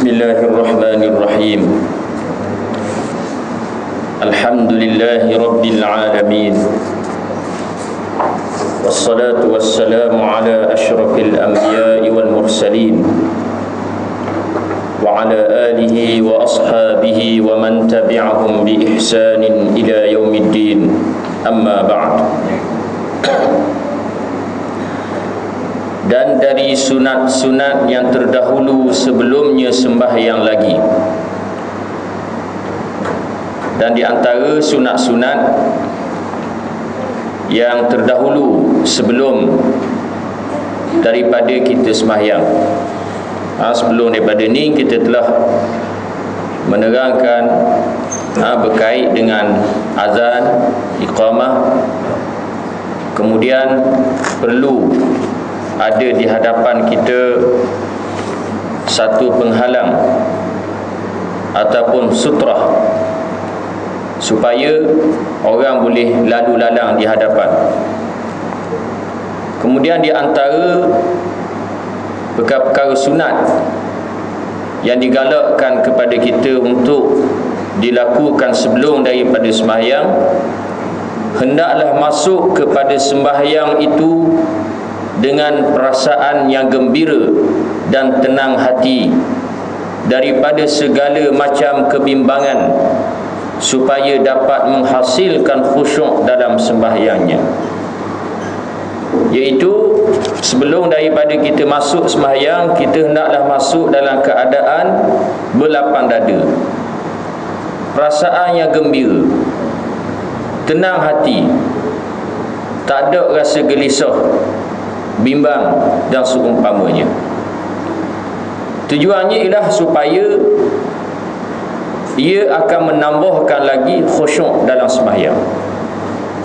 Bismillahirrahmanirrahim. Alhamdulillahi Rabbil Alamin. Wassalatu wassalamu ala ashrafil anbiya'i wal mursalin wa ala alihi wa ashabihi wa man tabi'ahum bi ihsanin ila yaumiddin. Amma ba'd. Dan dari sunat-sunat yang terdahulu sebelumnya sembahyang lagi. Dan di antara sunat-sunat yang terdahulu sebelum daripada kita sembahyang, sebelum daripada ni kita telah menerangkan berkait dengan azan, iqamah. Kemudian perlu ada di hadapan kita satu penghalang ataupun sutrah supaya orang boleh lalu lalang di hadapan. Kemudian di antara perkara-perkara sunat yang digalakkan kepada kita untuk dilakukan sebelum daripada sembahyang, hendaklah masuk kepada sembahyang itu dengan perasaan yang gembira dan tenang hati daripada segala macam kebimbangan, supaya dapat menghasilkan khusyuk dalam sembahyangnya. Iaitu sebelum daripada kita masuk sembahyang, kita hendaklah masuk dalam keadaan berlapang dada, perasaan yang gembira, tenang hati, tak ada rasa gelisah, bimbang dan seumpamanya. Tujuannya ialah supaya ia akan menambahkan lagi khusyuk dalam sembahyang.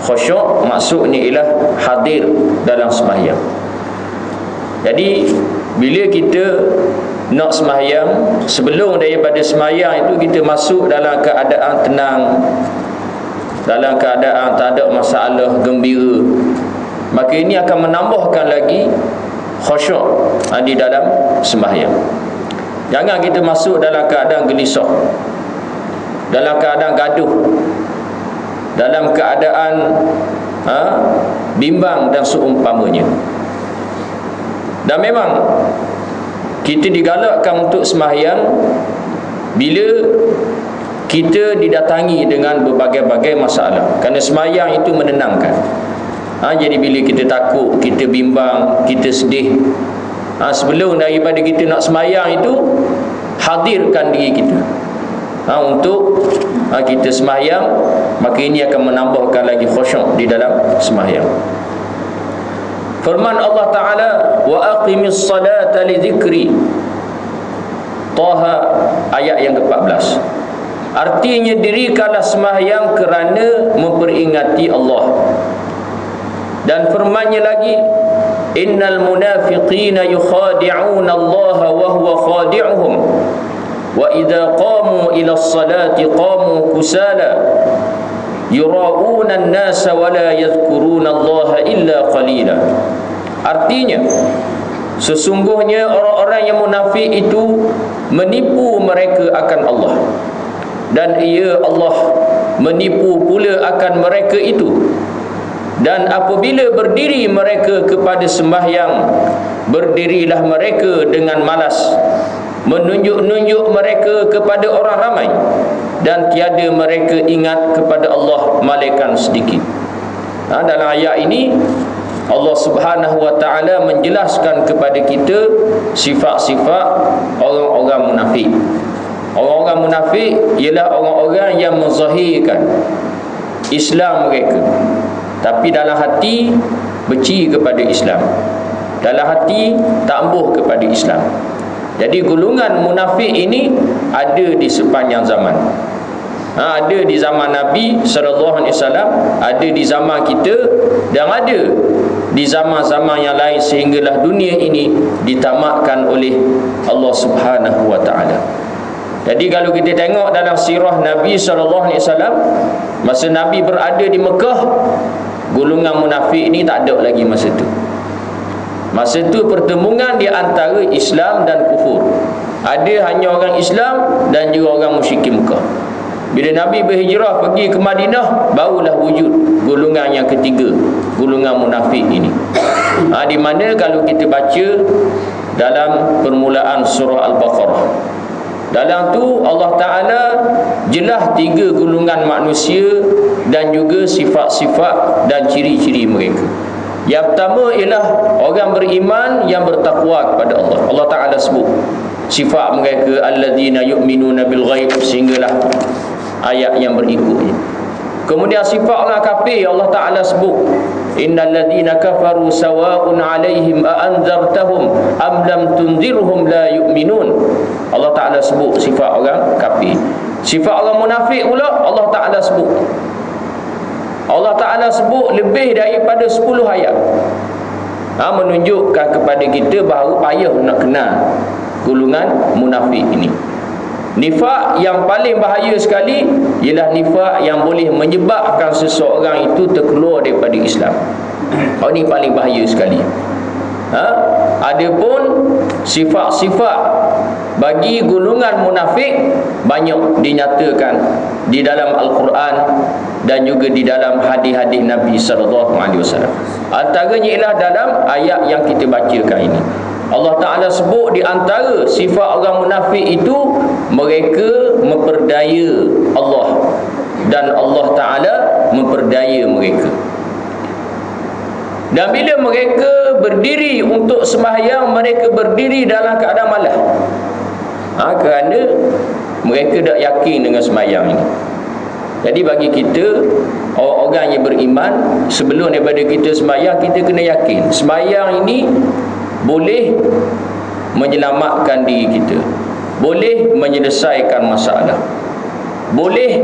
Khusyuk maksudnya ialah hadir dalam sembahyang. Jadi bila kita nak sembahyang, sebelum daripada sembahyang itu kita masuk dalam keadaan tenang, dalam keadaan tak ada masalah, gembira, maka ini akan menambahkan lagi khusyuk di dalam sembahyang. Jangan kita masuk dalam keadaan gelisah, dalam keadaan gaduh, dalam keadaan bimbang dan seumpamanya. Dan memang kita digalakkan untuk sembahyang bila kita didatangi dengan berbagai-bagai masalah, kerana sembahyang itu menenangkan. Jadi bila kita takut, kita bimbang, kita sedih, sebelum daripada kita nak sembahyang itu, hadirkan diri kita untuk kita sembahyang, maka ini akan menambahkan lagi khusyuk di dalam sembahyang. Firman Allah Ta'ala, wa aqimis salata li dzikri, Taha ayat yang ke-14. Artinya dirikanlah sembahyang kerana memperingati Allah. Dan firmannya lagi, innal munafiqina yukhadi'una Allah wa huwa khadi'uhum wa idza qamu ila as-salati qamu kusala yura'una an-nasa wa la yadhkuruna Allah illa qalila. Artinya sesungguhnya orang-orang yang munafik itu menipu mereka akan Allah, dan ia Allah menipu pula akan mereka itu. Dan apabila berdiri mereka kepada sembahyang, berdirilah mereka dengan malas, menunjuk-nunjuk mereka kepada orang ramai, dan tiada mereka ingat kepada Allah malaikat sedikit. Dalam ayat ini Allah Subhanahu wa ta'ala menjelaskan kepada kita sifat-sifat orang-orang munafik. Orang-orang munafik ialah orang-orang yang menzahirkan Islam mereka, tapi dalam hati benci kepada Islam, dalam hati tambuh kepada Islam. Jadi golongan munafik ini ada di sepanjang zaman. Ada di zaman Nabi SAW, ada di zaman kita, dan ada di zaman-zaman yang lain, sehinggalah dunia ini ditamatkan oleh Allah Subhanahu wa ta'ala. Jadi kalau kita tengok dalam sirah Nabi SAW, masa Nabi berada di Mekah, golongan munafik ini tak ada lagi masa tu. Masa tu pertemuan di antara Islam dan kufur. Ada hanya orang Islam dan juga orang musyrikin Mekah. Bila Nabi berhijrah pergi ke Madinah, barulah wujud golongan yang ketiga, golongan munafik ini. Di mana kalau kita baca dalam permulaan surah Al-Baqarah, dalam tu Allah Ta'ala jelas 3 golongan manusia dan juga sifat-sifat dan ciri-ciri mereka. Yang pertama ialah orang beriman yang bertakwa kepada Allah. Allah Ta'ala sebut sifat mereka, alladzina yu'minuna bil ghaib, sehinggalah ayat yang berikutnya. Kemudian sifat orang kafir Allah Ta'ala sebut, innal ladzina kafaru sawa'un 'alaihim a anzartahum am lam tunzirhum la yu'minun. Allah Ta'ala sebut sifat orang kafir. Sifat orang munafik pula Allah Ta'ala sebut. Allah Ta'ala sebut lebih daripada 10 ayat. Menunjukkan kepada kita bahawa payah nak kenal golongan munafik ini. Nifak yang paling bahaya sekali ialah nifak yang boleh menyebabkan seseorang itu terkeluar daripada Islam. Ini paling bahaya sekali. Adapun sifat-sifat bagi golongan munafik banyak dinyatakan di dalam Al-Quran dan juga di dalam hadis-hadis Nabi SAW. Antaranya ialah dalam ayat yang kita bacakan ini. Allah Ta'ala sebut di antara sifat orang munafik itu, mereka memperdaya Allah dan Allah Ta'ala memperdaya mereka. Dan bila mereka berdiri untuk sembahyang, mereka berdiri dalam keadaan malas. Kerana mereka tak yakin dengan sembahyang ini. Jadi bagi kita, orang yang beriman, sebelum daripada kita sembahyang, kita kena yakin sembahyang ini boleh menyelamatkan diri kita, boleh menyelesaikan masalah, boleh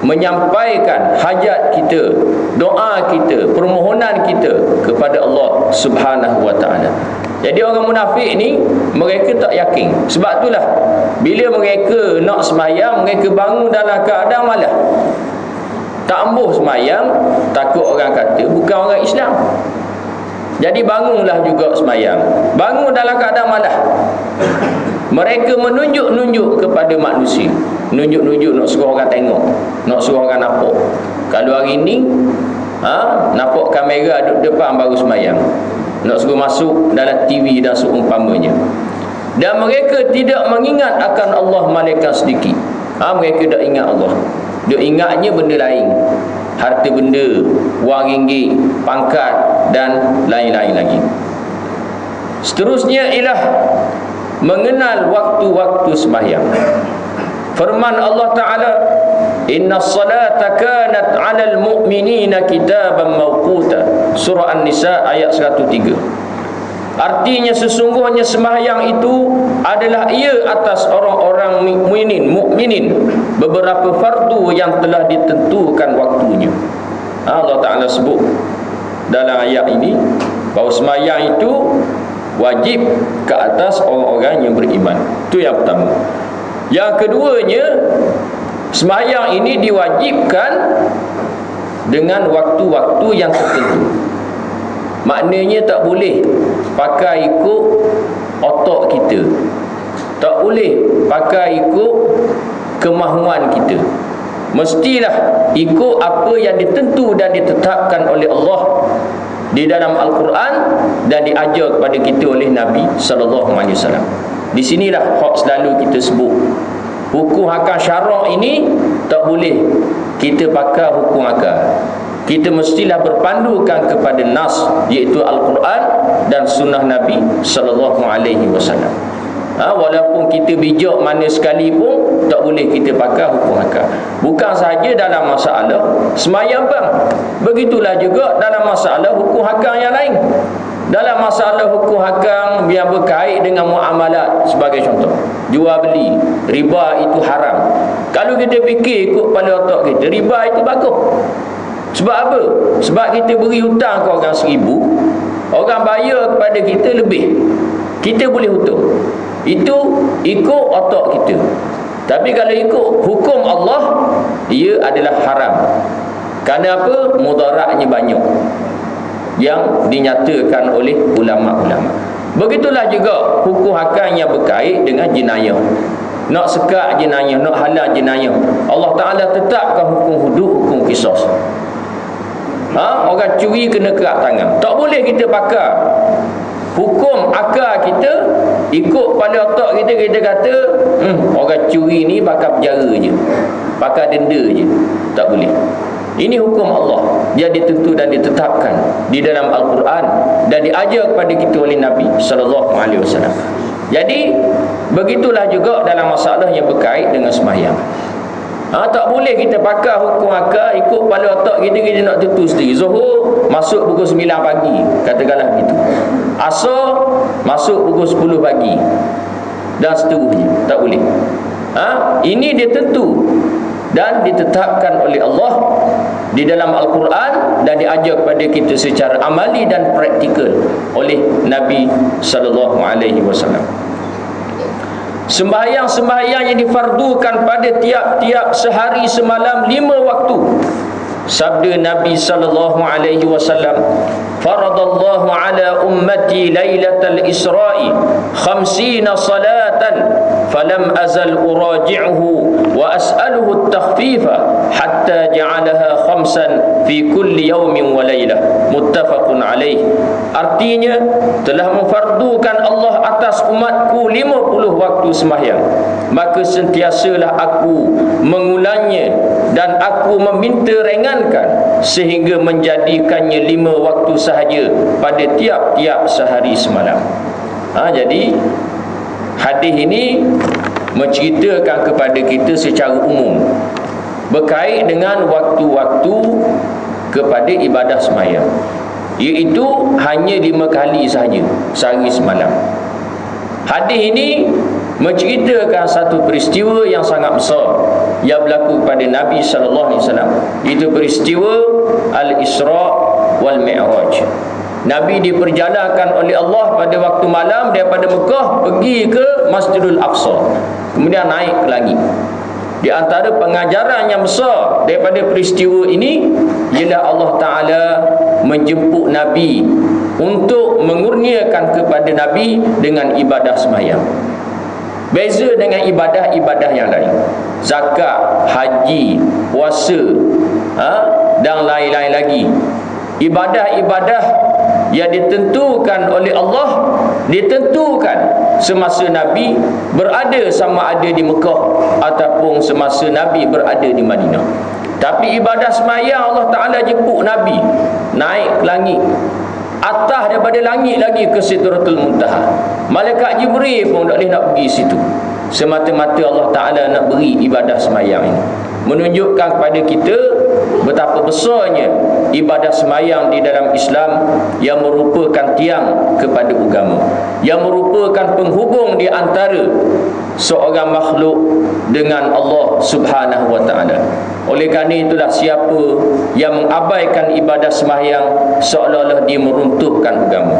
menyampaikan hajat kita, doa kita, permohonan kita kepada Allah Subhanahu wa ta'ala. Jadi orang munafik ni mereka tak yakin. Sebab itulah bila mereka nak sembahyang, mereka bangun dalam keadaan malas. Tak ambuh sembahyang, takut orang kata bukan orang Islam. Jadi bangunlah juga sembahyang, bangun dalam keadaan malas. Mereka menunjuk-nunjuk kepada manusia, nunjuk-nunjuk nak suruh orang tengok, nak suruh orang nampak. Kalau hari ni nampak kamera duduk depan baru sembahyang, nak suruh masuk dalam TV dan seumpamanya. Dan mereka tidak mengingat akan Allah malaikat sedikit. Mereka tak ingat Allah. Dia ingatnya benda lain, harta benda, wang ringgit, pangkat dan lain-lain lagi. Seterusnya ialah mengenal waktu-waktu sembahyang. Firman Allah Ta'ala, inna salata kanat 'alal mu'minina kitaban mawquta. Surah An-Nisa ayat 103. Artinya sesungguhnya sembahyang itu adalah ia atas orang-orang mukminin beberapa fardu yang telah ditentukan waktunya. Allah Ta'ala sebut dalam ayat ini bahawa sembahyang itu wajib ke atas orang-orang yang beriman. Itu yang pertama. Yang keduanya, sembahyang ini diwajibkan dengan waktu-waktu yang tertentu. Maknanya tak boleh pakai ikut otak kita, tak boleh pakai ikut kemahuan kita. Mestilah ikut apa yang ditentu dan ditetapkan oleh Allah di dalam Al-Quran dan diajar kepada kita oleh Nabi SAW. Di sinilah hak selalu kita sebut, hukum akal syarak ini tak boleh kita pakai hukum akal. Kita mestilah berpandukan kepada nas, iaitu Al-Quran dan sunnah Nabi SAW. Walaupun kita bijak mana sekalipun, tak boleh kita pakai hukum akal. Bukan sahaja dalam masalah sembahyang bang, begitulah juga dalam masalah hukum akal yang lain. Dalam masalah hukum hakam yang berkait dengan muamalat, sebagai contoh, jual beli, riba itu haram. Kalau kita fikir ikut pada otak kita, riba itu bagus. Sebab apa? Sebab kita beri hutang ke orang 1,000, orang bayar kepada kita lebih, kita boleh hutang. Itu ikut otak kita. Tapi kalau ikut hukum Allah, ia adalah haram. Kerana apa? Mudaratnya banyak yang dinyatakan oleh ulama-ulama. Begitulah juga hukum hakam yang berkait dengan jenayah. Nak sekat jenayah, nak halal jenayah, Allah Ta'ala tetapkan hukum hudud, hukum qisas. Orang curi kena kerat tangan. Tak boleh kita pakai hukum akal kita ikut pada otak kita. Kita kata orang curi ni pakai penjara je, pakai denda je. Tak boleh. Ini hukum Allah. Dia ditentu dan ditetapkan di dalam Al-Quran dan diajar kepada kita oleh Nabi SAW. Jadi begitulah juga dalam masalah yang berkait dengan sembahyang. Tak boleh kita pakai hukum akal ikut kepala otak kita. Kita nak tentu sendiri. Zuhur masuk pukul 9 pagi, katakanlah begitu. Asar masuk pukul 10 pagi dan seterusnya. Tak boleh. Ini dia tentu dan ditetapkan oleh Allah di dalam Al-Quran dan diajar kepada kita secara amali dan praktikal oleh Nabi SAW. Sembahyang-sembahyang yang difardukan pada tiap-tiap sehari semalam 5 waktu. Sabda Nabi SAW, faradallahu ala ummati lailatal isra'i 50 salatan falam azal uraji'uhu wa as'aluhu at-takhfifa hatta ja'alaha khamsan fi kulli yawmin wa lailah. Muttafaqun alaih. Artinya, telah memfardukan Allah atas umatku 50 waktu sembahyang, maka sentiasalah aku mengulangnya dan aku meminta rengankan sehingga menjadikannya 5 waktu sahaja pada tiap-tiap sehari semalam. Jadi hadis ini menceritakan kepada kita secara umum berkait dengan waktu-waktu kepada ibadah sembahyang, iaitu hanya 5 kali sahaja sehari semalam. Hadis ini menceritakan satu peristiwa yang sangat besar yang berlaku kepada Nabi SAW. Itu peristiwa Al-Isra' wal Mi'raj. Nabi diperjalankan oleh Allah pada waktu malam daripada Mekah pergi ke Masjidul Aqsa, kemudian naik ke langit. Di antara pengajaran yang besar daripada peristiwa ini ialah Allah Ta'ala menjemput Nabi untuk mengurniakan kepada Nabi dengan ibadah sembahyang. Beza dengan ibadah-ibadah yang lain, zakat, haji, puasa, dan lain-lain lagi. Ibadah-ibadah yang ditentukan oleh Allah, ditentukan semasa Nabi berada, sama ada di Mekah ataupun semasa Nabi berada di Madinah. Tapi ibadah sembahyang Allah Ta'ala jemput Nabi naik ke langit, atas daripada langit lagi ke Sidratul Muntaha. Malaikat Jibril pun tak boleh nak pergi situ. Semata-mata Allah Ta'ala nak beri ibadah sembahyang ini, menunjukkan kepada kita betapa besarnya ibadah sembahyang di dalam Islam, yang merupakan tiang kepada agama, yang merupakan penghubung di antara seorang makhluk dengan Allah Subhanahu wa Ta'ala. Oleh kerana itulah, siapa yang mengabaikan ibadah sembahyang seolah-olah dia meruntuhkan agama.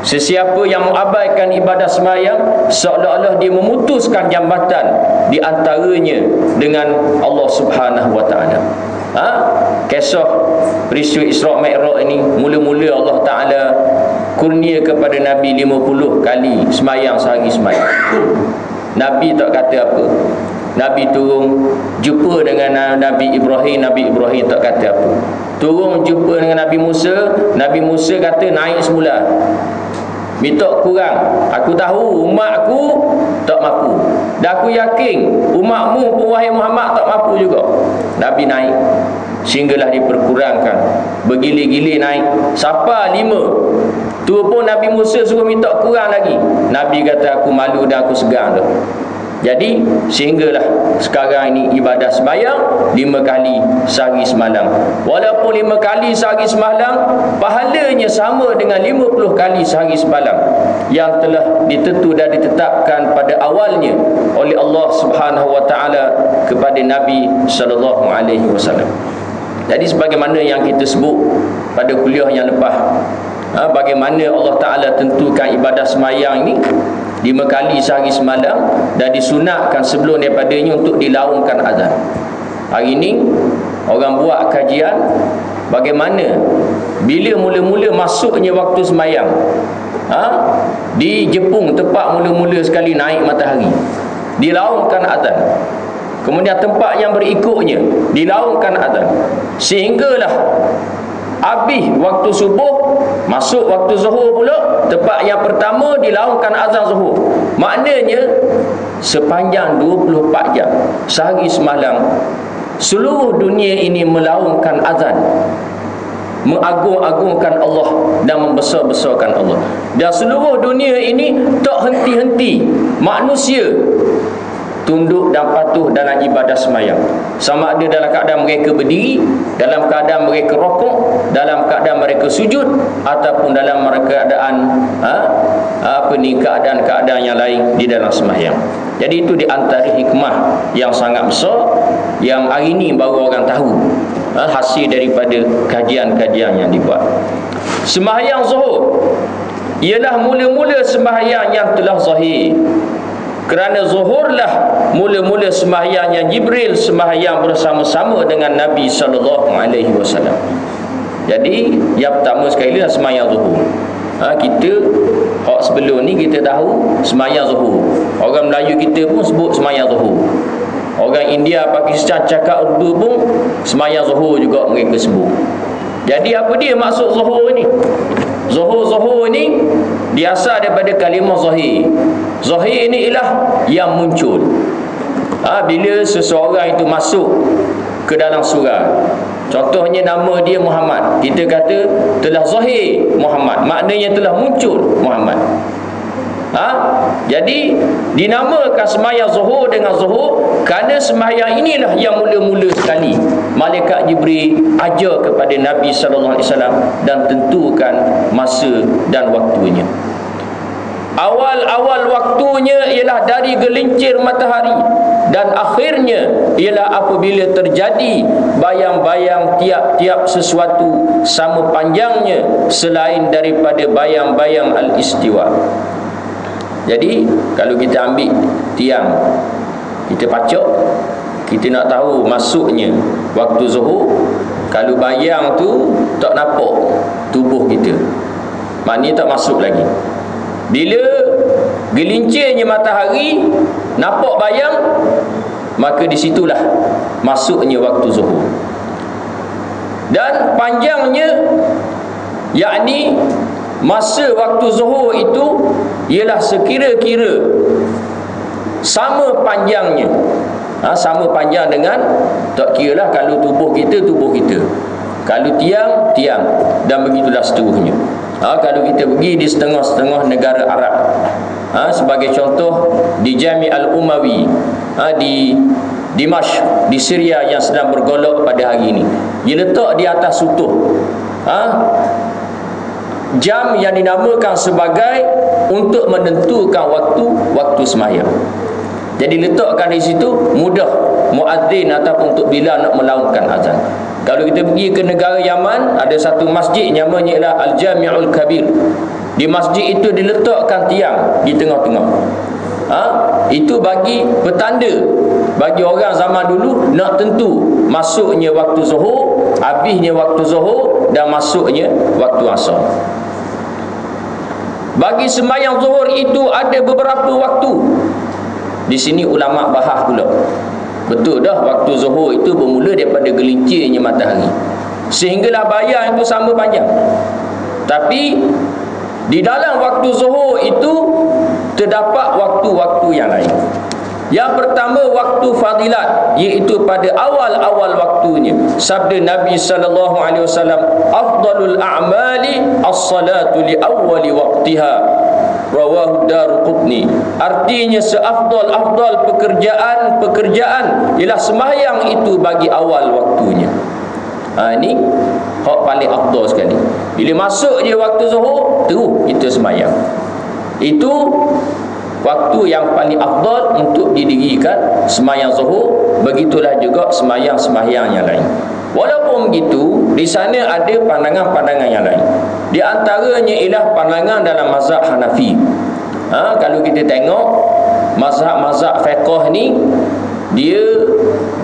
Sesiapa yang mengabaikan ibadah sembahyang seolah-olah dia memutuskan jambatan di antaranya dengan Allah Subhanahu wa Ta'ala. Kisah peristiwa Isra' Mi'raj ini, mula-mula Allah Ta'ala kurnia kepada Nabi 50 kali sembahyang sehari sembahyang. Nabi tak kata apa. Nabi turun jumpa dengan Nabi Ibrahim, Nabi Ibrahim tak kata apa. Turun jumpa dengan Nabi Musa, Nabi Musa kata naik semula. Minta kurang. Aku tahu umatku tak mampu, dan aku yakin umatmu pun wahai Muhammad tak mampu juga. Nabi naik sehinggalah diperkurangkan, bergili-gili naik sampai 5. Tu pun Nabi Musa suruh minta kurang lagi. Nabi kata aku malu dan aku segan dah. Jadi sehinggalah sekarang ini ibadah sembahyang 5 kali sehari semalam. Walaupun 5 kali sehari semalam, pahalanya sama dengan 50 kali sehari semalam yang telah ditentu dan ditetapkan pada awalnya oleh Allah Subhanahu wa Ta'ala kepada Nabi sallallahu alaihi wasallam. Jadi sebagaimana yang kita sebut pada kuliah yang lepas, bagaimana Allah Ta'ala tentukan ibadah sembahyang ini 5 kali sehari semalam, dan disunatkan sebelum daripadanya untuk dilaungkan azan. Hari ini orang buat kajian bagaimana bila mula-mula masuknya waktu sembahyang, Di Jepun, tempat mula-mula sekali naik matahari, dilaungkan azan. Kemudian tempat yang berikutnya dilaungkan azan, sehinggalah habis waktu subuh, masuk waktu zuhur pula. Tempat yang pertama dilaungkan azan zuhur. Maknanya sepanjang 24 jam sehari semalam, seluruh dunia ini melaungkan azan, mengagung-agungkan Allah dan membesar-besarkan Allah. Dan seluruh dunia ini tak henti-henti manusia tunduk dan patuh dalam ibadah sembahyang. Sama ada dalam keadaan mereka berdiri, dalam keadaan mereka rokok, dalam keadaan mereka sujud, ataupun dalam keadaan keadaan-keadaan yang lain di dalam sembahyang. Jadi itu di antara hikmah yang sangat besar yang hari ini baru orang tahu, hasil daripada kajian-kajian yang dibuat. Sembahyang zuhur ialah mula-mula sembahyang yang telah zahir. Kerana zuhurlah mula-mula sembahyang yang Jibril sembahyang bersama-sama dengan Nabi SAW. Jadi yang pertama sekali lah sembahyang zuhur. Kita sebelum ni kita tahu sembahyang zuhur. Orang Melayu kita pun sebut sembahyang zuhur. Orang India, Pakistan cakap Urdu pun sembahyang zuhur juga mereka sebut. Jadi apa dia maksud zuhur ni? Zuhur ni diasal daripada kalimah zahir. Zahir ni ialah yang muncul. Bila seseorang itu masuk ke dalam surau, contohnya nama dia Muhammad, kita kata telah zahir Muhammad, maknanya telah muncul Muhammad. Jadi dinamakan sembahyang zuhur dengan zuhur kerana sembahyang inilah yang mula-mula sekali malaikat Jibril ajar kepada Nabi SAW dan tentukan masa dan waktunya. Awal-awal waktunya ialah dari gelincir matahari, dan akhirnya ialah apabila terjadi bayang-bayang tiap-tiap sesuatu sama panjangnya selain daripada bayang-bayang al-istiwa. Jadi kalau kita ambil tiang, kita pacak, kita nak tahu masuknya waktu zuhur. Kalau bayang tu tak nampak tubuh kita, maknanya tak masuk lagi. Bila gelincirnya matahari nampak bayang, maka disitulah masuknya waktu zuhur. Dan panjangnya, yakni masa waktu zuhur itu ialah sekira-kira sama panjangnya, sama panjang dengan, tak kira lah, kalau tubuh kita, kalau tiang, dan begitulah seterusnya. Kalau kita pergi di setengah-setengah negara Arab, sebagai contoh di Jami' Al-Umawi di Dimashq di Syria yang sedang bergolak pada hari ini, dia letak di atas sutuh jam yang dinamakan sebagai untuk menentukan waktu sembahyang. Jadi letakkan di situ, mudah muazzin ataupun untuk bila nak melaungkan azan. Kalau kita pergi ke negara Yaman, ada satu masjid namanya ialah Al-Jami'ul Kabir. Di masjid itu diletakkan tiang di tengah-tengah. Itu bagi petanda bagi orang zaman dulu nak tentu masuknya waktu zuhur, habisnya waktu zuhur, dan masuknya waktu asar. Bagi sembahyang zuhur itu ada beberapa waktu. Di sini ulama bahas pula, betul dah waktu zuhur itu bermula daripada gelincirnya matahari sehinggalah bayang itu sama panjang. Tapi di dalam waktu zuhur itu terdapat waktu-waktu yang lain. Yang pertama waktu fadilat, iaitu pada awal-awal waktunya. Sabda Nabi SAW, afdalul a'mali as-salatu li awwali waqtiha, rawahu Daruqutni. Artinya seafdal-afdal pekerjaan ialah sembahyang itu bagi awal waktunya. Ini hak paling afdal sekali. Bila masuk je waktu zuhur, terus kita sembahyang. Itu waktu yang paling afdal untuk didirikan sembahyang zuhur. Begitulah juga sembahyang-sembahyang yang lain. Walaupun begitu, di sana ada pandangan-pandangan yang lain. Di antaranya ialah pandangan dalam mazhab Hanafi. Kalau kita tengok mazhab-mazhab fiqh ni, dia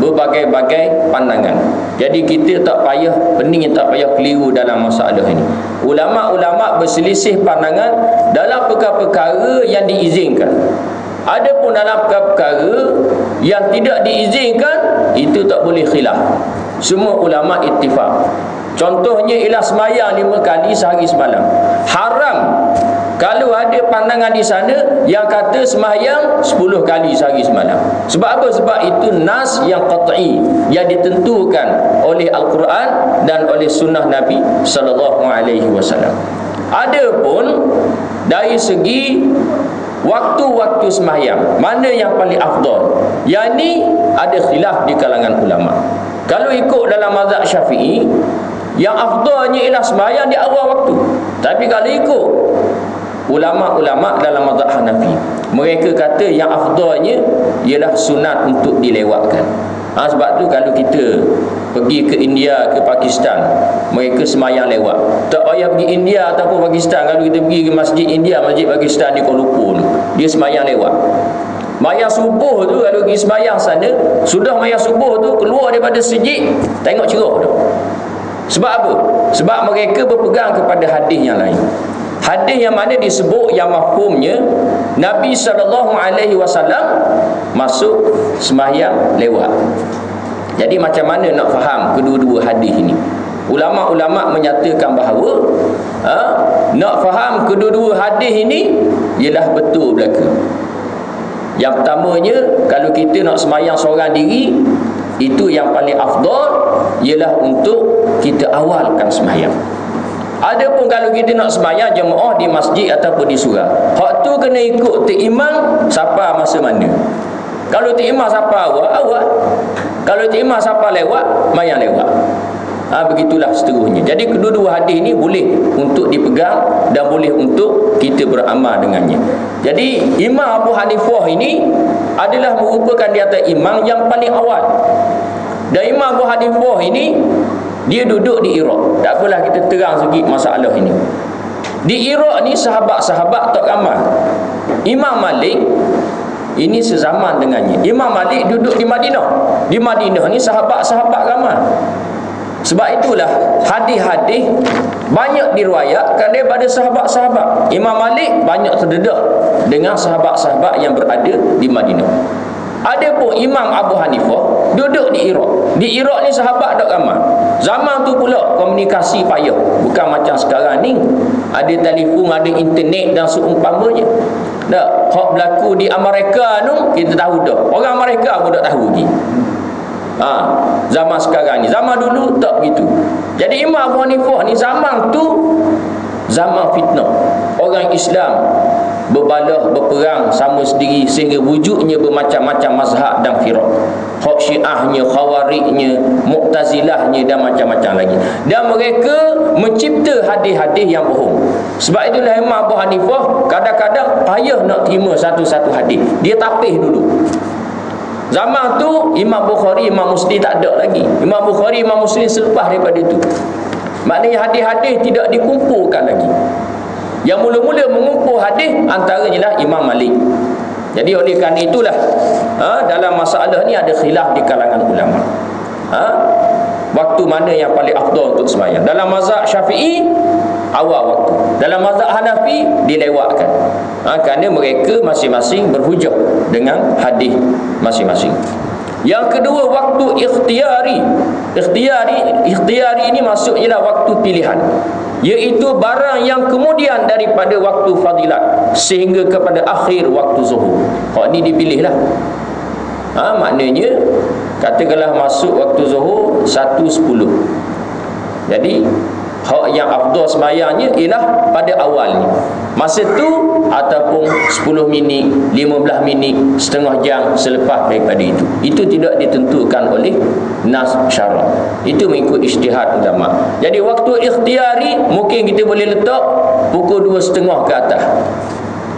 berbagai-bagai pandangan. Jadi kita tak payah pening, tak payah keliru dalam masalah ini. Ulama-ulama berselisih pandangan dalam perkara-perkara yang diizinkan. Adapun dalam perkara-perkara yang tidak diizinkan, itu tak boleh khilaf. Semua ulama ittifaq. Contohnya ialah sembahyang 5 kali sehari semalam. Haram kalau ada pandangan di sana yang kata sembahyang 10 kali sehari semalam. Sebab apa? Sebab itu nas yang qat'i, yang ditentukan oleh Al-Quran dan oleh sunnah Nabi sallallahu alaihi wasallam. Adapun dari segi waktu-waktu sembahyang, mana yang paling afdal? Yang ni ada khilaf di kalangan ulama. Kalau ikut dalam mazhab Syafi'i, yang afdalnya ialah sembahyang di awal waktu. Tapi kalau ikut ulama-ulama dalam mazhab Hanafi, mereka kata yang afdalnya ialah sunat untuk dilewatkan. Sebab tu kalau kita pergi ke India, ke Pakistan, mereka sembahyang lewat. Tak payah pergi India ataupun Pakistan. Kalau kita pergi ke masjid India, masjid Pakistan di Kuala Lumpur, dia sembahyang lewat. Mayang subuh tu kalau pergi sembahyang sana, sudah mayang subuh tu keluar daripada masjid, tengok cerah tu. Sebab apa? Sebab mereka berpegang kepada hadis yang lain. Hadis yang mana disebut yang mafhumnya Nabi SAW masuk sembahyang lewat. Jadi macam mana nak faham kedua-dua hadis ini? Ulama-ulama menyatakan bahawa nak faham kedua-dua hadis ini ialah betul belaka. Yang pertamanya, kalau kita nak sembahyang seorang diri, itu yang paling afdal ialah untuk kita awalkan sembahyang. Adapun kalau kita nak sembahyang jemaah di masjid ataupun di surau, hak tu kena ikut imam siapa masa mana. Kalau imam siapa awal. Kalau imam siapa lewat, mayang lewat. Begitulah seterusnya. Jadi kedua-dua hadis ini boleh untuk dipegang dan boleh untuk kita beramal dengannya. Jadi Imam Abu Hanifah ini adalah merupakan di atas imam yang paling awal. Dan Imam Abu Hanifah ini dia duduk di Iraq. Tak apalah kita terang sikit masalah ini. Di Iraq ni sahabat-sahabat tak ramai. Imam Malik ini sezaman dengannya. Imam Malik duduk di Madinah. Di Madinah ni sahabat-sahabat ramai. Sebab itulah hadis-hadis banyak diriwayatkan daripada sahabat-sahabat. Imam Malik banyak terdedah dengan sahabat-sahabat yang berada di Madinah. Adapun Imam Abu Hanifah duduk di Iraq. Di Iraq ni sahabat tak ramai. Zaman tu pula komunikasi payah. Bukan macam sekarang ni ada telefon, ada internet dan seumpamanya. Tak, hak berlaku di Amerika tu kita tahu dah. Orang Amerika pun tak tahu lagi. Zaman sekarang ni. Zaman dulu tak begitu. Jadi Imam Abu Hanifah ni zaman tu zaman fitnah. Orang Islam berbalah, berperang sama sendiri sehingga wujudnya bermacam-macam mazhab dan firaq. Hak Syiahnya, Khawarijnya, Mu'tazilahnya dan macam-macam lagi. Dan mereka mencipta hadis-hadis yang bohong. Sebab itulah Imam Abu Hanifah kadang-kadang payah nak terima satu-satu hadis. Dia tapih dulu. Zaman tu Imam Bukhari, Imam Muslim tak ada lagi. Imam Bukhari, Imam Muslim selepas daripada itu. Maknanya hadis-hadis tidak dikumpulkan lagi. Yang mula-mula mengumpul hadis antaranya lah Imam Malik. Jadi oleh kerana itulah dalam masalah ni ada khilaf di kalangan ulama. Waktu mana yang paling afdal untuk sembahyang? Dalam mazhab Syafi'i awal waktu. Dalam mazhab Hanafi dilewatkan. Kerana mereka masing-masing berhujah dengan hadis masing-masing. Yang kedua, waktu ikhtiyari. Ikhtiyari ini maksudnya waktu pilihan, iaitu barang yang kemudian daripada waktu fadilat sehingga kepada akhir waktu zuhur. Ini dipilihlah. Maknanya katakanlah masuk waktu zuhur 1:10. Jadi hak yang afdal sembahyangnya ialah pada awalnya. Masa tu ataupun 10 minit, 15 minit, setengah jam selepas daripada itu. Itu tidak ditentukan oleh nas syarak. Itu mengikut ijtihad ulama. Jadi waktu ikhtiyari mungkin kita boleh letak pukul 2:30 ke atas.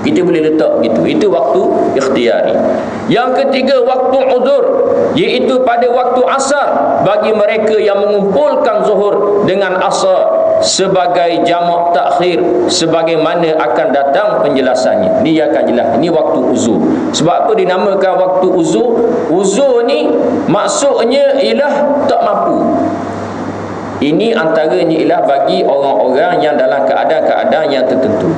Kita boleh letak gitu. Itu waktu ikhtiyari. Yang ketiga, waktu uzur, iaitu pada waktu asar bagi mereka yang mengumpulkan zuhur dengan asar sebagai jamak takhir, sebagaimana akan datang penjelasannya. Ini akan jelas. Ini waktu uzur. Sebab apa dinamakan waktu uzur? Uzur ni maksudnya ialah tak mampu. Ini antaranya ialah bagi orang-orang yang dalam keadaan-keadaan yang tertentu.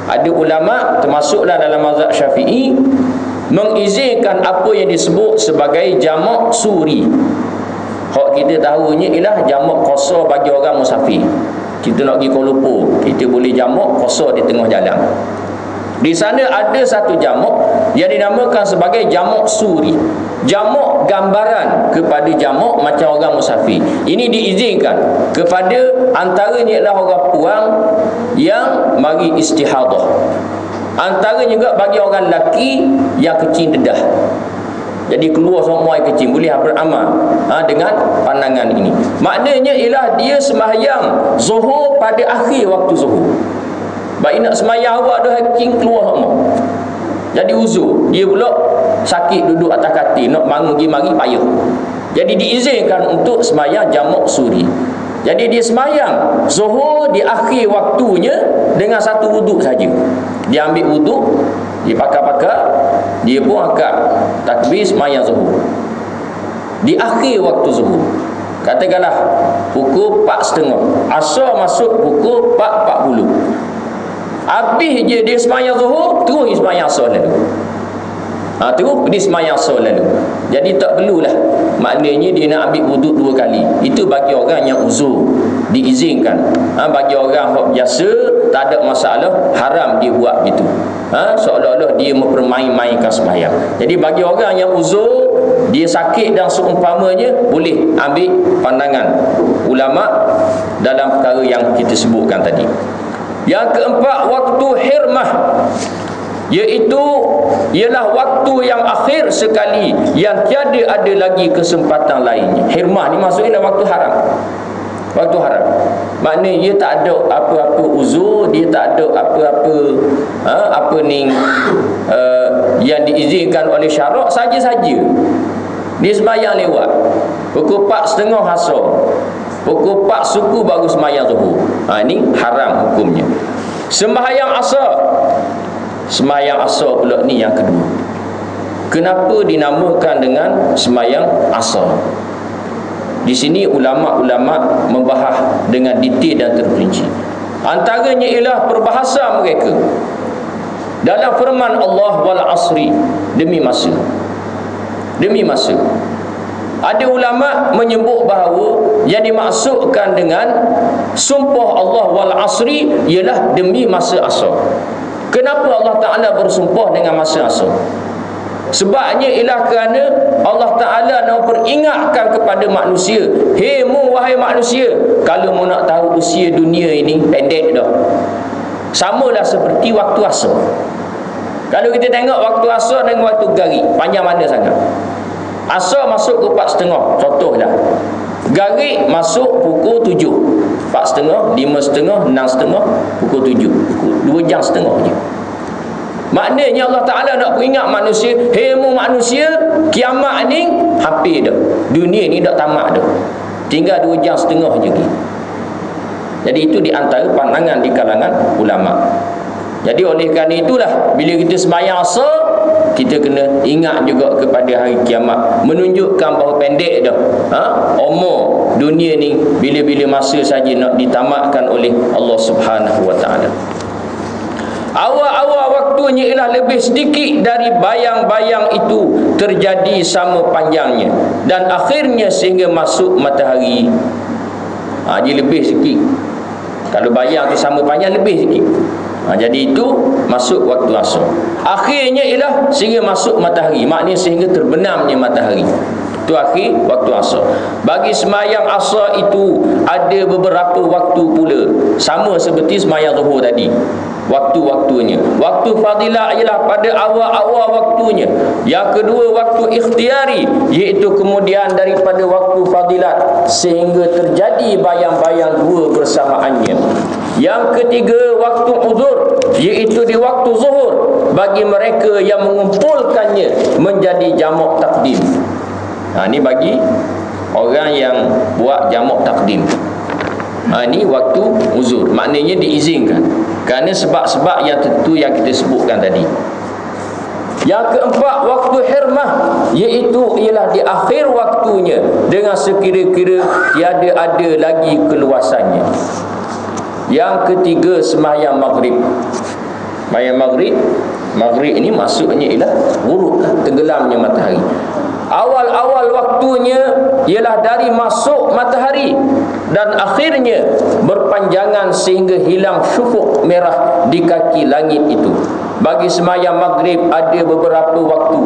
Ada ulama termasuklah dalam mazhab Syafi'i mengizinkan apa yang disebut sebagai jamak suri. Hak kita tahunya ialah jamak qasar bagi orang musafir. Kita nak pergi Kuala Lumpur, kita boleh jamak qasar di tengah jalan. Di sana ada satu jamak yang dinamakan sebagai jamak suri. Jamak gambaran kepada jamak macam orang musafir. Ini diizinkan kepada antaranya ialah orang puang yang mari istihadah. Antara juga bagi orang lelaki yang kecil dedah. Jadi keluar semua air kecil, boleh beramal dengan pandangan ini. Maknanya ialah dia sembahyang zuhur pada akhir waktu zuhur. Baik nak sembahyang awak dah kecil keluar semua. Jadi uzur. Dia pula sakit duduk atas katil, nak bangun pergi mari payah. Jadi diizinkan untuk sembahyang jamak suri. Jadi dia sembahyang zuhur di akhir waktunya dengan satu wuduk saja. Dia ambil wuduk, dia pakar-pakar, dia pun akad takbir sembahyang zuhur di akhir waktu zuhur. Katakanlah pukul 4.30, asar masuk pukul 4.40. Habis je dia sembahyang zuhur, terus dia sembahyang asar lalu. Terus dia sembahyang asar lalu. Jadi tak perlulah, maknanya dia nak ambil wuduk 2 kali. Itu bagi orang yang uzur, diizinkan. Bagi orang yang biasa tak ada masalah, haram dia buat gitu. Seolah-olah dia mempermain-mainkan sembahyang. Jadi bagi orang yang uzur, dia sakit dan seumpamanya, boleh ambil pandangan ulama dalam perkara yang kita sebutkan tadi. Yang keempat, waktu hirmah, iaitu ialah waktu yang akhir sekali yang tiada ada lagi kesempatan lainnya. Hirmah ni maksudnya waktu haram. Waktu haram. Maknanya dia tak ada apa-apa uzur, dia tak ada apa-apa yang diizinkan oleh syarak, saja-saja. Dia sembahyang lewat. Pukul 4.30 asar. Pukul 4 suku baru sembahyang zuhur. Ini haram hukumnya. Sembahyang asar. Sembahyang asar pula ni yang kedua. Kenapa dinamakan dengan sembahyang asar? Di sini ulama-ulama membahas dengan detail dan terperinci. Antaranya ialah perbahasan mereka dalam firman Allah, wal asri, demi masa. Demi masa. Ada ulama menyebut bahawa yang dimaksudkan dengan sumpah Allah wal asri ialah demi masa asar. Kenapa Allah Ta'ala bersumpah dengan masa asar? Sebabnya ialah kerana Allah Ta'ala nak peringatkan kepada manusia, hei mu wahai manusia, kalau mu nak tahu usia dunia ini pendek dah, samalah seperti waktu asar. Kalau kita tengok waktu asar dengan waktu garik, panjang mana sangat? Asar masuk ke 4.30, contohlah. Garik masuk pukul 7, 4.30, 5.30, 6.30, pukul 7, 2 jam setengah je. Maknanya Allah Ta'ala nak peringat manusia, hei mu manusia, kiamat ni hampir dah, dunia ni dah tamat dah, tinggal 2 jam setengah je. Jadi itu di antara pandangan di kalangan ulama. Jadi oleh kerana itulah, bila kita sembahyang asar, kita kena ingat juga kepada hari kiamat, menunjukkan bahawa pendek dah umur dunia ni, bila-bila masa saja nak ditamatkan oleh Allah Subhanahu wa Ta'ala. Awal-awal waktunya ialah lebih sedikit dari bayang-bayang itu terjadi sama panjangnya, dan akhirnya sehingga masuk matahari. Dia lebih sikit. Kalau bayang tu sama panjang, lebih sikit. Jadi itu masuk waktu asar. Akhirnya ialah sehingga masuk matahari, maknanya sehingga terbenamnya matahari. Itu akhir waktu asar. Bagi sembahyang asar itu ada beberapa waktu pula, sama seperti sembahyang zuhur tadi. Waktu-waktunya. Waktu fadilah ialah pada awal-awal waktunya. Yang kedua, waktu ikhtiari, iaitu kemudian daripada waktu fadilat sehingga terjadi bayang-bayang dua bersamaannya. Yang ketiga, waktu uzur, iaitu di waktu zuhur bagi mereka yang mengumpulkannya menjadi jamak takdim. Ini bagi orang yang buat jamak takdim. Ini waktu uzur, maknanya diizinkan kerana sebab-sebab yang tertentu yang kita sebutkan tadi. Yang keempat, waktu hirmah, iaitu ialah di akhir waktunya dengan sekira-kira tiada ada lagi keluasannya. Yang ketiga, sembahyang maghrib. Sembahyang maghrib ini maksudnya ialah ghurub, tenggelamnya matahari. Awal-awal waktunya ialah dari masuk matahari dan akhirnya berpanjangan sehingga hilang syufuk merah di kaki langit itu. Bagi sembahyang maghrib ada beberapa waktu.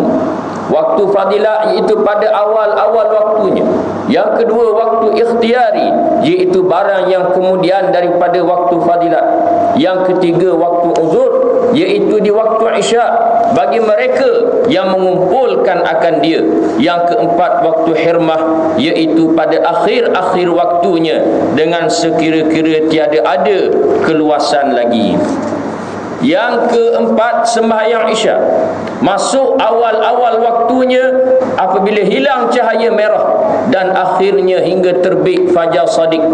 Waktu fadilah iaitu pada awal-awal waktunya. Yang kedua, waktu ikhtiari, iaitu barang yang kemudian daripada waktu fadilah. Yang ketiga, waktu uzur, iaitu di waktu isyak bagi mereka yang mengumpulkan akan dia. Yang keempat, waktu hirmah, iaitu pada akhir-akhir waktunya dengan sekira-kira tiada ada keluasan lagi. Yang keempat, sembahyang isyak, masuk awal-awal waktunya apabila hilang cahaya merah dan akhirnya hingga terbit fajar sadiq,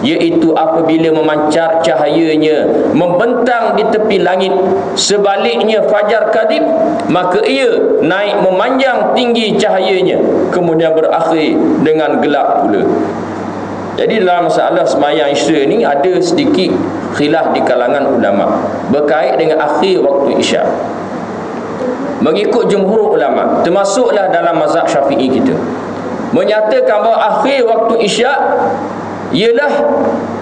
iaitu apabila memancar cahayanya membentang di tepi langit. Sebaliknya fajar kadhib, maka ia naik memanjang tinggi cahayanya kemudian berakhir dengan gelap pula. Jadi dalam masalah sembahyang isyak ni ada sedikit khilaf di kalangan ulama berkait dengan akhir waktu isyak. Mengikut jumhur ulama, termasuklah dalam mazhab Syafi'i kita, menyatakan bahawa akhir waktu isyak ialah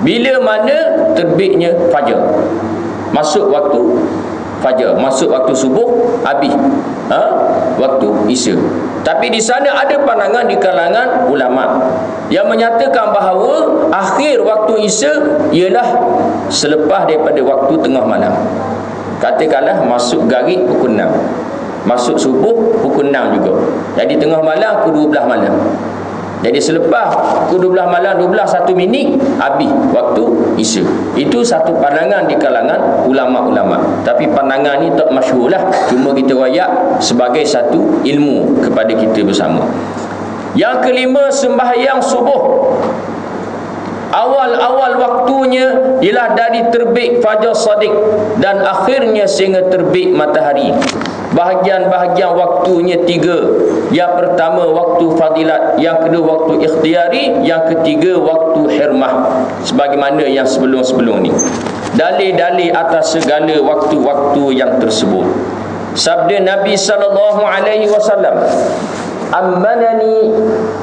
bila mana terbitnya fajar. Masuk waktu fajar, masuk waktu subuh, habis waktu isyak. Tapi di sana ada pandangan di kalangan ulama yang menyatakan bahawa akhir waktu isyak ialah selepas daripada waktu tengah malam. Katakanlah masuk garib pukul 6, masuk subuh pukul 6 juga. Jadi tengah malam pukul 12 malam. Jadi selepas pukul 12 malam 1 minit habis waktu isyak. Itu satu pandangan di kalangan ulama-ulama. Tapi pandangan ni tak masyhur lah, cuma kita royak sebagai satu ilmu kepada kita bersama. Yang kelima, sembahyang subuh. Awal-awal waktunya ialah dari terbit fajar sadiq dan akhirnya sehingga terbit matahari. Bahagian-bahagian waktunya 3. Yang pertama waktu fadilat, yang kedua waktu ikhtiari, yang ketiga waktu hirmah, sebagaimana yang sebelum-sebelum ni. Dalil-dalil atas segala waktu-waktu yang tersebut. Sabda Nabi sallallahu alaihi wasallam,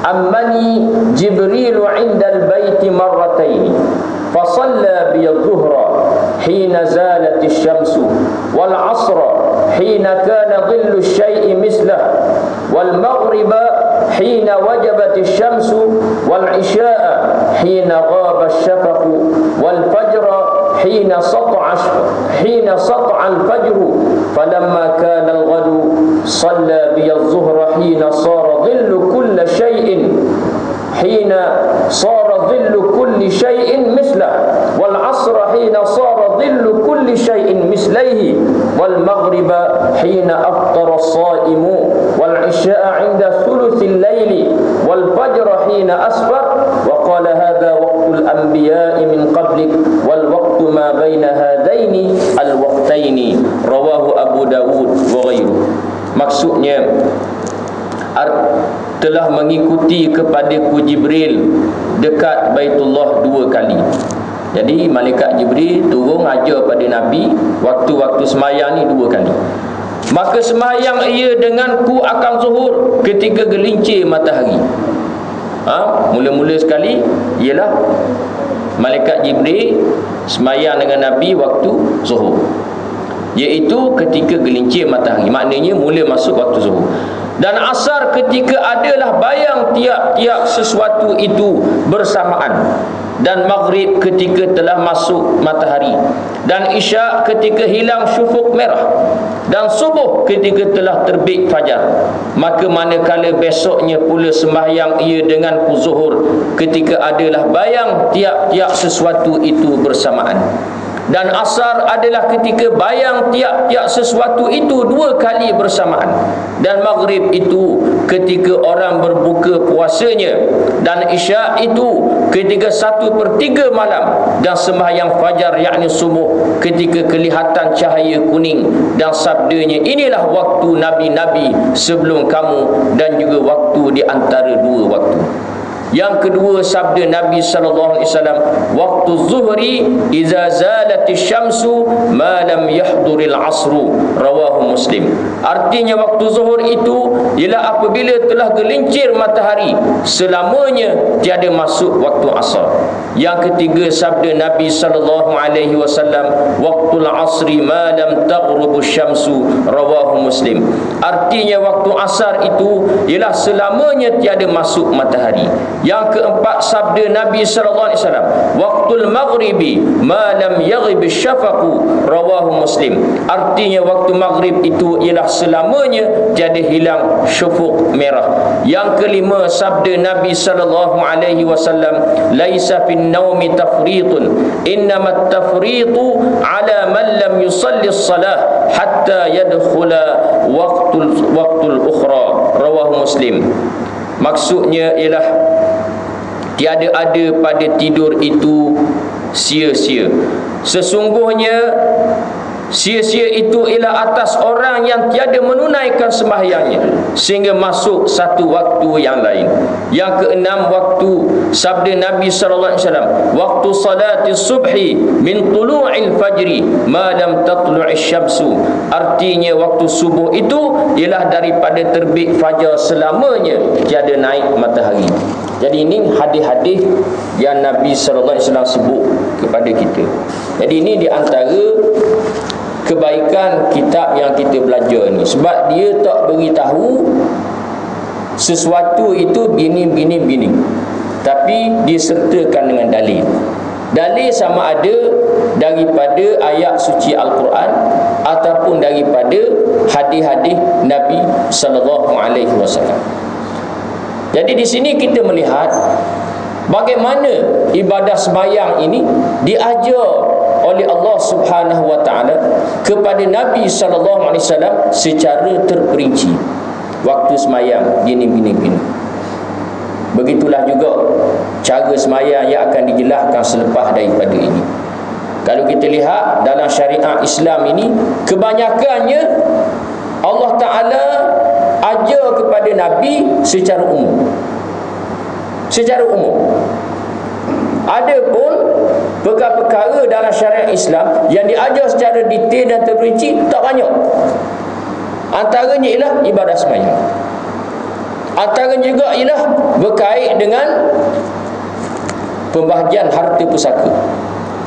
Ammani Jibril 'inda al-baiti marratayn fa shalla bi adh-dhuhra hina zalat asy-syamsu wal 'asra hina kana dhillu asy-syai'i mislah wal maghriba hina wajabat asy-syamsu wal 'isya'a hina ghaba asy-shafaqu wal fajra hina sata'a al-fajru falamma kana al-ghadu shalla bi adh-dhuhra hina sara dhillu kulli shay'in mislah wal 'asra hina sara dhillu kulli shay'in mislaihi wal maghriba hina aftara as-sha'imu wal 'isya'a 'inda thuluthil layli wal fajra hina asfar wa qala hadha waqtul anbiya'i min qablik wal waqtu ma baina hadaini al waqtaini rawahu Abu Dawud wa ghairuh. Maksudnya telah mengikuti kepadaku Jibril dekat Baitullah 2 kali. Jadi malaikat Jibril turun ajar pada Nabi waktu-waktu sembahyang ni 2 kali. Maka sembahyang ia denganku akan zuhur ketika gelincir matahari. Mula-mula sekali ialah malaikat Jibril sembahyang dengan Nabi waktu zuhur, iaitu ketika gelincir matahari, maknanya mula masuk waktu zuhur. Dan asar ketika adalah bayang tiap-tiap sesuatu itu bersamaan. Dan maghrib ketika telah masuk matahari. Dan isyak ketika hilang syufuk merah. Dan subuh ketika telah terbit fajar. Maka manakala besoknya pula sembahyang ia dengan zuhur ketika adalah bayang tiap-tiap sesuatu itu bersamaan. Dan asar adalah ketika bayang tiap-tiap sesuatu itu 2 kali bersamaan. Dan maghrib itu ketika orang berbuka puasanya. Dan isyak itu ketika 1/3 malam. Dan sembahyang fajar yakni subuh ketika kelihatan cahaya kuning. Dan sabdanya, inilah waktu nabi-nabi sebelum kamu, dan juga waktu di antara 2 waktu. Yang kedua, sabda Nabi sallallahu alaihi wasallam, waktu zuhri iza zalati syamsu ma lam yahduril asru, rawahu Muslim. Artinya waktu zuhur itu ialah apabila telah gelincir matahari, selamanya tiada masuk waktu asar. Yang ketiga, sabda Nabi sallallahu alaihi wasallam, waqtul asri ma lam taghrubu syamsu, rawahu Muslim. Artinya waktu asar itu ialah selamanya tiada masuk matahari. Yang keempat, sabda Nabi sallallahu alaihi wasallam, waqtul maghribi ma lam yaghib syafaqu, rawahu Muslim. Artinya waktu maghrib itu ialah selamanya tiada hilang syufuk merah. Yang kelima, sabda Nabi sallallahu alaihi wasallam, laisa fin naumi tafritun, innamat tafritu ala man lam yusalli as-salah hatta yadkhula waqtul ukhra, rawahu Muslim. Maksudnya ialah tiada ada pada tidur itu sia-sia. Sesungguhnya sia-sia itu ialah atas orang yang tiada menunaikan sembahyangnya sehingga masuk satu waktu yang lain. Yang keenam, waktu sabda Nabi sallallahu alaihi wasallam, waktu salati subhi min tulu'il fajri ma lam tatlu'i syamsu. Artinya waktu subuh itu ialah daripada terbit fajar selamanya tiada naik matahari. Jadi ini hadis-hadis yang Nabi sallallahu alaihi wasallam sebut kepada kita. Jadi ini di antara kebaikan kitab yang kita belajar ni, sebab dia tak beritahu sesuatu itu bini, tapi disertakan dengan dalil. Dalil sama ada daripada ayat suci Al-Quran ataupun daripada hadis-hadis Nabi sallallahu alaihi wasallam. Jadi di sini kita melihat bagaimana ibadah sembahyang ini diajar oleh Allah Subhanahu wa taala kepada Nabi sallallahu alaihi wasallam secara terperinci. Waktu sembahyang gini. Begitulah juga cara sembahyang yang akan dijelaskan selepas daripada ini. Kalau kita lihat dalam syariat Islam ini, kebanyakannya Allah Taala ajar kepada Nabi secara umum. Adapun perkara-perkara dalam syariat Islam yang diajar secara detail dan terperinci tak banyak. Antaranya ialah ibadah sembahyang. Antaranya juga ialah berkait dengan pembahagian harta pusaka.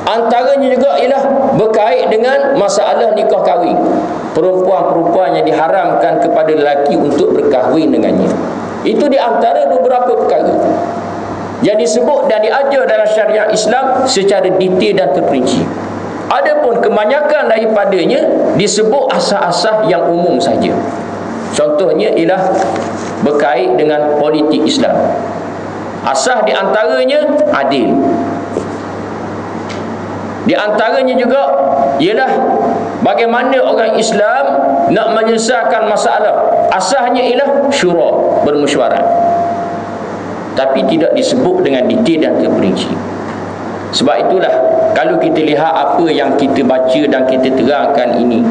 Antaranya juga ialah berkait dengan masalah nikah kahwin. Perempuan-perempuan yang diharamkan kepada lelaki untuk berkahwin dengannya. Itu di antara beberapa perkara yang disebut dan diajar dalam syariat Islam secara detail dan terperinci. Adapun kebanyakan daripadanya disebut asas-asas yang umum saja. Contohnya ialah berkait dengan politik Islam. Asas di antaranya adil. Di antaranya juga ialah bagaimana orang Islam nak menyelesaikan masalah. Asasnya ialah syura, bermesyuarat. Tapi tidak disebut dengan detail dan terperinci. Sebab itulah kalau kita lihat apa yang kita baca dan kita terangkan ini,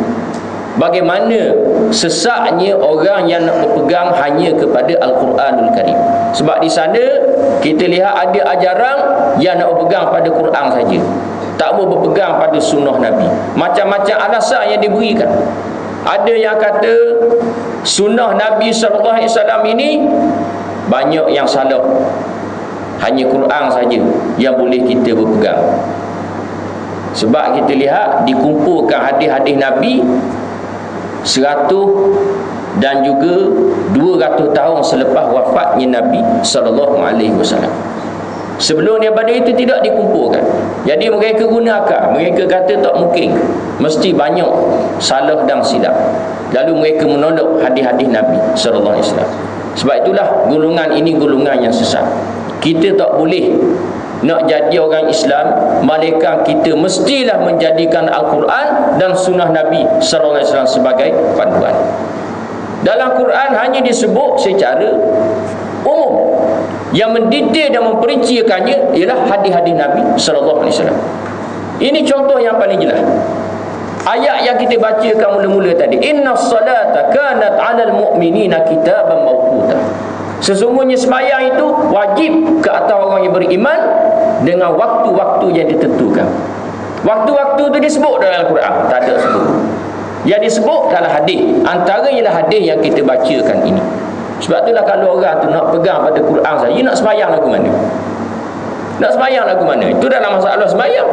bagaimana sesaknya orang yang nak berpegang hanya kepada Al-Quranul Karim. Sebab di sana kita lihat ada ajaran yang nak berpegang pada Quran saja, tak mau berpegang pada sunnah Nabi. Macam-macam alasan yang diberikan. Ada yang kata sunnah Nabi SAW ini banyak yang salah, hanya Quran saja yang boleh kita berpegang. Sebab kita lihat dikumpulkan hadis-hadis Nabi 100 dan juga 200 tahun selepas wafatnya Nabi SAW. Sebelum daripada itu tidak dikumpulkan. Jadi mereka guna akal. Mereka kata tak mungkin, mesti banyak salah dan silap. Lalu mereka menolak hadis-hadis Nabi SAW. Sebab itulah golongan ini golongan yang sesat. Kita tak boleh nak jadi orang Islam, melainkan kita mestilah menjadikan Al-Quran dan sunnah Nabi sallallahu alaihi wasallam sebagai panduan. Dalam Quran hanya disebut secara umum. Yang mendetail dan memperincikannya ialah hadis-hadis Nabi sallallahu alaihi wasallam. Ini contoh yang paling jelas. Ayat yang kita bacakan mula-mula tadi, innas salata kanat 'alal mu'minina kitaban mawquta. Sesungguhnya sembahyang itu wajib ke atas orang yang beriman dengan waktu-waktu yang ditentukan. Waktu-waktu itu disebut dalam Al-Quran? Tak ada sebut. Yang disebut dalam hadis, antara ialah hadis yang kita bacakan ini. Sebab itulah kalau orang tu nak pegang pada Quran saja, nak sembahyang lagu mana? Nak sembahyang lagu mana? Itu dalam masalah sembahyang.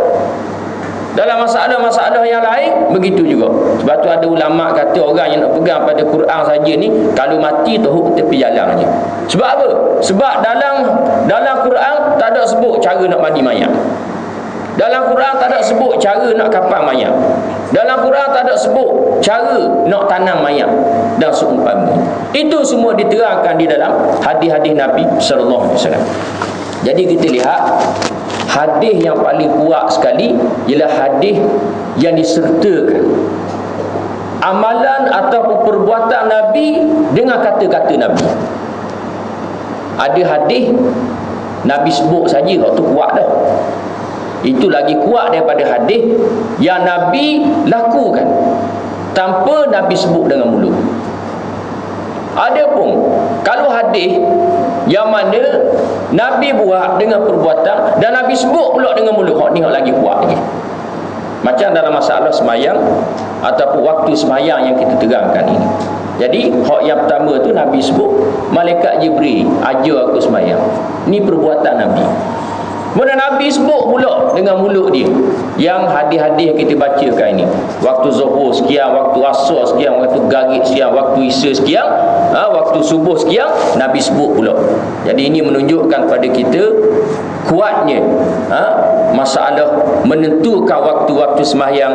Dalam masalah-masalah yang lain begitu juga. Sebab tu ada ulama kata orang yang nak pegang pada Quran saja ni, kalau mati teruk tepi jalan aja. Sebab apa? Sebab dalam Quran tak ada sebut cara nak mandi mayat. Dalam Quran tak ada sebut cara nak kapal mayat. Dalam Quran tak ada sebut cara nak tanam mayat dan seumpamanya. Itu semua diterangkan di dalam hadis-hadis Nabi sallallahu alaihi wasallam. Jadi kita lihat hadis yang paling kuat sekali ialah hadis yang disertakan amalan ataupun perbuatan Nabi dengan kata-kata Nabi. Ada hadis Nabi sebut saja, waktu kuat dah. Itu lagi kuat daripada hadis yang Nabi lakukan tanpa Nabi sebut dengan mulut. Adapun kalau hadis yang mana Nabi buat dengan perbuatan dan Nabi sebut pula dengan mulut, ni lagi kuat lagi. Macam dalam masalah semayang ataupun waktu semayang yang kita terangkan ini. Jadi hak yang pertama tu Nabi sebut, malaikat Jibril ajar aku semayang. Ni perbuatan Nabi. Kemudian Nabi sebut pula dengan mulut dia yang hadis-hadis yang kita bacakan ini. Waktu zuhur sekian, waktu asar sekian, waktu maghrib sekian, waktu isya sekian, waktu subuh sekian, Nabi sebut pula. Jadi ini menunjukkan pada kita kuatnya masalah menentukan waktu-waktu sembahyang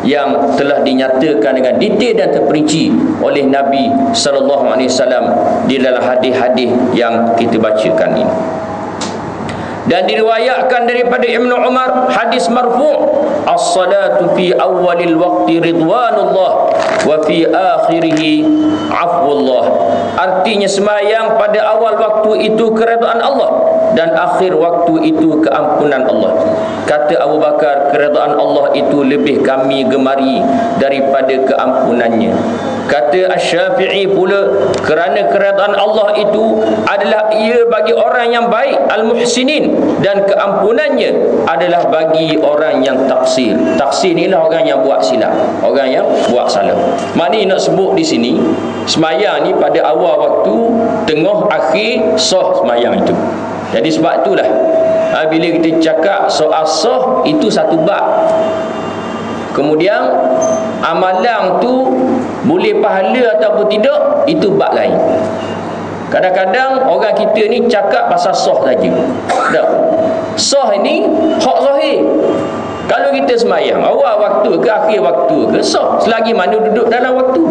yang telah dinyatakan dengan detail dan terperinci oleh Nabi sallallahu alaihi wasallam di dalam hadis-hadis yang kita bacakan ini. Dan diriwayatkan daripada Ibnu Umar hadis marfu', as-salatu fi awwalil waqti ridwanullah wa fi akhirih afwullah. Artinya sembahyang pada awal waktu itu keredaan Allah dan akhir waktu itu keampunan Allah. Kata Abu Bakar, keredaan Allah itu lebih kami gemari daripada keampunannya. Kata Asy-Syafi'i pula, kerana keredaan Allah itu adalah ia bagi orang yang baik, al-muhsinin, dan keampunannya adalah bagi orang yang taksir. Taksir inilah orang yang buat silap, orang yang buat salah. Maknanya nak sebut di sini, sembahyang ni pada awal waktu, tengah, akhir, sah sembahyang itu. Jadi sebab itulah bila kita cakap soal sah itu satu bab. Kemudian amalan tu boleh pahala ataupun tidak, itu bab lain. Kadang-kadang orang kita ni cakap pasal sah saja. Tak. Sah ini hak zahir. Kalau kita sembahyang awal waktu ke akhir waktu ke, sah selagi mana duduk dalam waktu.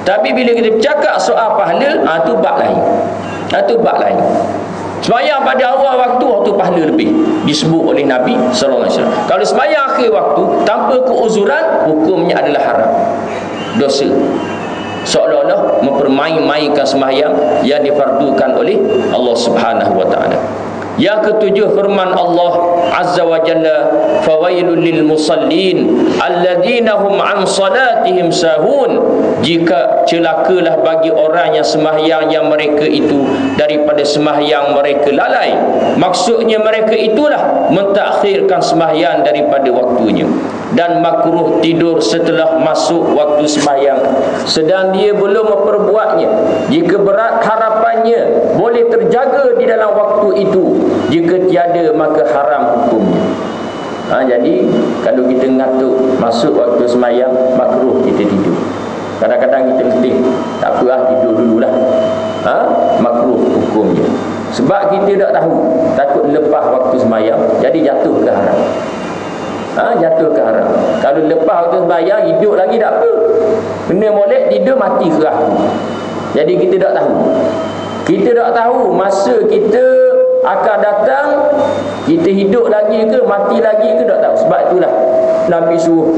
Tapi bila kita cakap soal pahala, tu bab lain. Itu bab lain. Sembahyang pada awal waktu pahala lebih disebut oleh Nabi sallallahu alaihi wasallam. Kalau sembahyang akhir waktu tanpa keuzuran, hukumnya adalah haram, dosa. Seolah-olah mempermain-mainkan sembahyang yang difardukan oleh Allah Subhanahu wa taala. Yang ketujuh, firman Allah Azza wa Jalla, fawailul lil musallin alladzina hum an salatihim sahun. Jika celakalah bagi orang yang sembahyang yang mereka itu daripada sembahyang mereka lalai. Maksudnya mereka itulah mentakhirkan sembahyang daripada waktunya dan makruh tidur setelah masuk waktu sembahyang sedang dia belum memperbuatnya. Jika berat harapannya boleh terjaga di dalam waktu itu, jika tiada maka haram hukumnya. Jadi kalau kita ngatuk masuk waktu sembahyang, makruh kita tidur. Kadang-kadang kita letih, tak apa, tidur dululah. Makruh hukumnya. Sebab kita tak tahu, takut lepas waktu sembahyang, jadi jatuh ke haram. Jatuh ke haram. Kalau lepas waktu sembahyang hidup lagi tak apa, kena molek tidur mati kerah. Jadi kita tak tahu. Kita tak tahu masa kita akan datang, kita hidup lagi ke, mati lagi ke, tak tahu. Sebab itulah Nabi suruh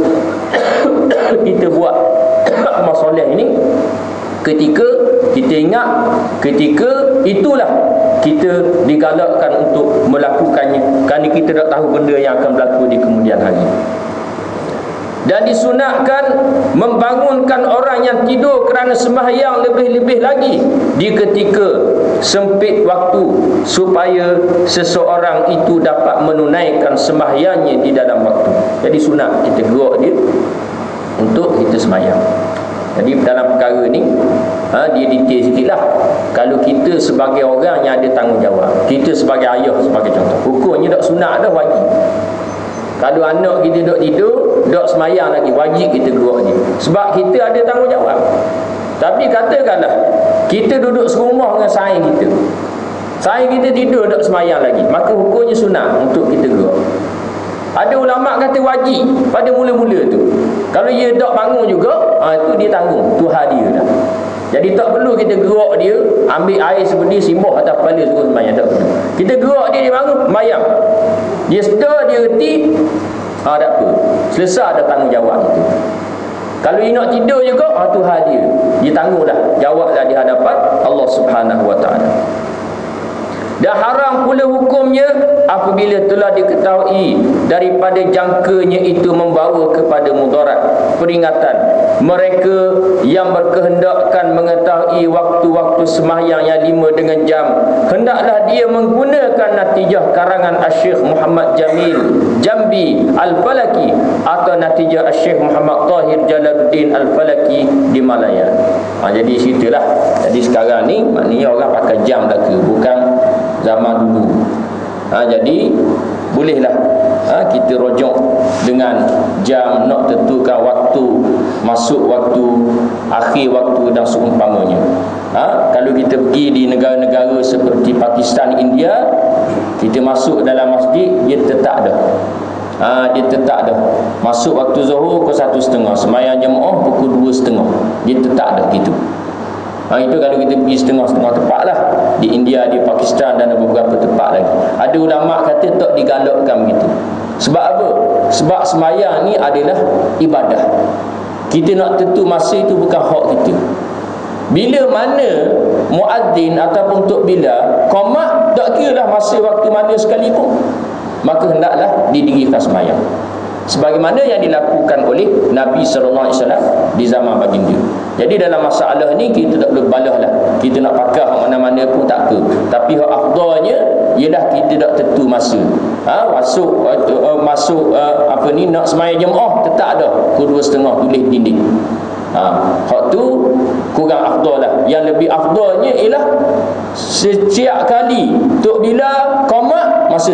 kita buat amal soleh ini ketika kita ingat, ketika itulah kita digalakkan untuk melakukannya, kerana kita tak tahu benda yang akan berlaku di kemudian hari. Dan disunatkan membangunkan orang yang tidur kerana sembahyang lebih-lebih lagi di ketika sempit waktu, supaya seseorang itu dapat menunaikan sembahyangnya di dalam waktu. Jadi sunat kita gerak dia untuk kita sembahyang. Jadi dalam perkara ni dia detail sikit lah. Kalau kita sebagai orang yang ada tanggungjawab, kita sebagai ayah sebagai contoh, hukumnya tak sunat dah, wajib. Kalau anak kita duduk tidur, duduk semayang lagi, wajib kita gerak dia. Sebab kita ada tanggungjawab. Tapi katakanlah kita duduk serumah dengan saing kita, saing kita tidur duduk semayang lagi, maka hukumnya sunat untuk kita gerak. Ada ulama kata wajib pada mula-mula tu. Kalau dia tak bangun juga, itu dia tanggung, Tuhan dia dah. Jadi tak perlu kita gerak dia, ambil air seperti simbah atas kepala suruh sembahyang, tak perlu. Kita gerak dia bangun, sembahyang. Dia sedar, dia reti, tak apa. Selesai ada tanggungjawab itu. Kalau dia nak tidur juga, Tuhan dia. Dia tangguhlah, jawablah di hadapan Allah Subhanahu Wa Taala. Dan haram pula hukumnya apabila telah diketahui daripada jangkanya itu membawa kepada mudarat. Peringatan, mereka yang berkehendakkan mengetahui waktu-waktu sembahyang yang 5 dengan jam, hendaklah dia menggunakan natijah karangan Syekh Muhammad Jamil Jambi Al-Falaki atau natijah Syekh Muhammad Tahir Jalaluddin Al-Falaki di Malaya. Jadi situlah. Jadi sekarang ni maknanya orang pakai jam dah ke, bukan zaman dulu. Jadi bolehlah kita rujuk dengan jam, nak tentukan waktu, masuk waktu, akhir waktu dan seumpamanya. Kalau kita pergi di negara-negara seperti Pakistan, India, kita masuk dalam masjid, dia tetap dah. Dia tetap dah. Masuk waktu Zuhur pukul 1.30, sembahyang jemaah pukul 2.30. Dia tetap dah gitu. Itu kalau kita pergi setengah-setengah tempat lah. Di India, di Pakistan dan beberapa tempat lagi. Ada ulama kata tak digalakkan begitu. Sebab apa? Sebab sembahyang ni adalah ibadah. Kita nak tentu masa itu bukan hak kita. Bila mana muadzin ataupun untuk bila qamat, tak kira lah masa waktu mana sekalipun, maka hendaklah didirikan sembahyang, sebagaimana yang dilakukan oleh Nabi SAW di zaman baginda. Jadi dalam masalah ni kita tak boleh balah lah, kita nak pakai mana-mana pun tak ke. Tapi hak afdalnya ialah kita tak tentu masa. Masuk nak sembahyang jemaah tetap ada pukul 2.30 tulis dinding. Hak tu kurang afdal lah. Yang lebih afdalnya ialah setiap kali tok bila qamat masa